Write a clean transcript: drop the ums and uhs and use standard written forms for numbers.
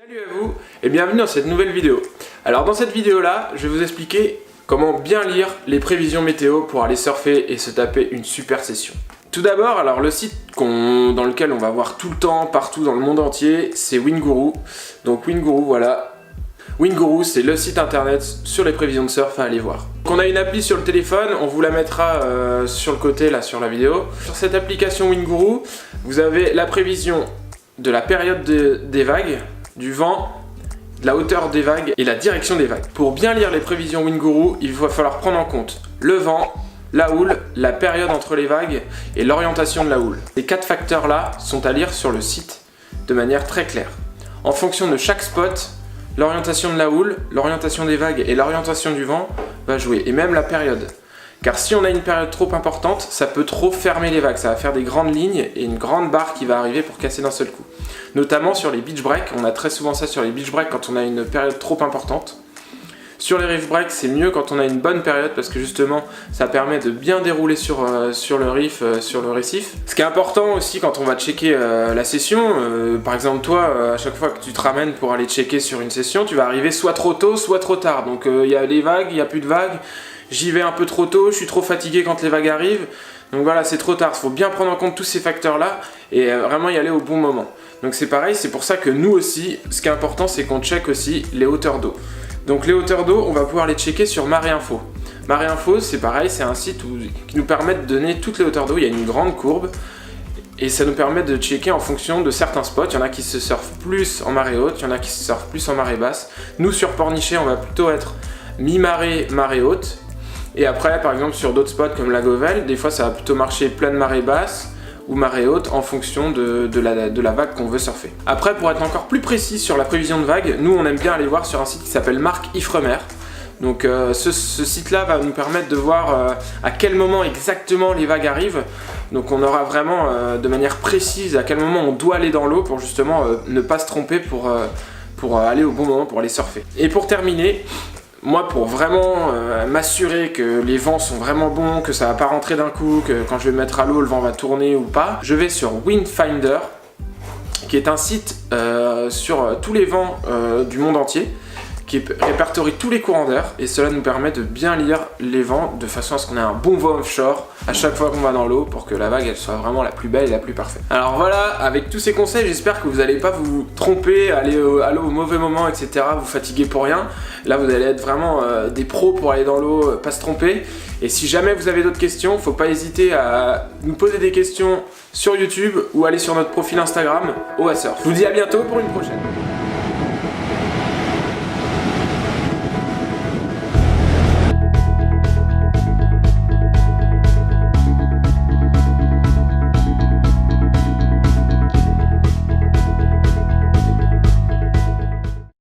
Salut à vous et bienvenue dans cette nouvelle vidéo. Alors dans cette vidéo là, je vais vous expliquer comment bien lire les prévisions météo pour aller surfer et se taper une super session. Tout d'abord, alors le site dans lequel on va voir tout le temps, partout dans le monde entier, c'est Windguru. Donc Windguru, voilà. Windguru, c'est le site internet sur les prévisions de surf à aller voir. Donc on a une appli sur le téléphone, on vous la mettra sur le côté là sur la vidéo. Sur cette application Windguru, vous avez la prévision de la période des vagues, du vent, de la hauteur des vagues et la direction des vagues. Pour bien lire les prévisions Windguru, il va falloir prendre en compte le vent, la houle, la période entre les vagues et l'orientation de la houle. Ces 4 facteurs là sont à lire sur le site de manière très claire. En fonction de chaque spot, l'orientation de la houle, l'orientation des vagues et l'orientation du vent va jouer, et même la période. Car si on a une période trop importante, ça peut trop fermer les vagues, ça va faire des grandes lignes et une grande barre qui va arriver pour casser d'un seul coup. Notamment sur les beach breaks, on a très souvent ça sur les beach breaks quand on a une période trop importante. Sur les reef breaks, c'est mieux quand on a une bonne période parce que justement, ça permet de bien dérouler sur le reef, sur le récif. Ce qui est important aussi quand on va checker la session, par exemple toi, à chaque fois que tu te ramènes pour aller checker sur une session, tu vas arriver soit trop tôt, soit trop tard. Donc il y a des vagues, il n'y a plus de vagues, j'y vais un peu trop tôt, je suis trop fatigué quand les vagues arrivent. Donc voilà, c'est trop tard, il faut bien prendre en compte tous ces facteurs-là et vraiment y aller au bon moment. Donc c'est pareil, c'est pour ça que nous aussi, ce qui est important, c'est qu'on check aussi les hauteurs d'eau. Donc les hauteurs d'eau, on va pouvoir les checker sur Marée Info. Marée Info, c'est pareil, c'est un site qui nous permet de donner toutes les hauteurs d'eau. Il y a une grande courbe et ça nous permet de checker en fonction de certains spots. Il y en a qui se surfent plus en marée haute, il y en a qui se surfent plus en marée basse. Nous, sur Pornichet, on va plutôt être mi-marée, marée haute. Et après, par exemple, sur d'autres spots comme la Govel, des fois ça va plutôt marcher pleine marée basse ou marée haute en fonction de la vague qu'on veut surfer. Après, pour être encore plus précis sur la prévision de vagues, nous on aime bien aller voir sur un site qui s'appelle Marc Ifremer. Donc ce site-là va nous permettre de voir à quel moment exactement les vagues arrivent. Donc on aura vraiment de manière précise à quel moment on doit aller dans l'eau pour justement ne pas se tromper pour aller au bon moment, pour aller surfer. Et pour terminer, moi, pour vraiment m'assurer que les vents sont vraiment bons, que ça va pas rentrer d'un coup, que quand je vais me mettre à l'eau, le vent va tourner ou pas, je vais sur Windfinder, qui est un site sur tous les vents du monde entier, qui répertorie tous les courants d'air, et cela nous permet de bien lire les vents de façon à ce qu'on ait un bon vent offshore à chaque fois qu'on va dans l'eau pour que la vague elle soit vraiment la plus belle et la plus parfaite. Alors voilà, avec tous ces conseils, j'espère que vous n'allez pas vous tromper, aller à l'eau au mauvais moment, etc., vous fatiguer pour rien. Là vous allez être vraiment des pros pour aller dans l'eau, pas se tromper. Et si jamais vous avez d'autres questions, faut pas hésiter à nous poser des questions sur YouTube ou aller sur notre profil Instagram OASurf. Je vous dis à bientôt pour une prochaine.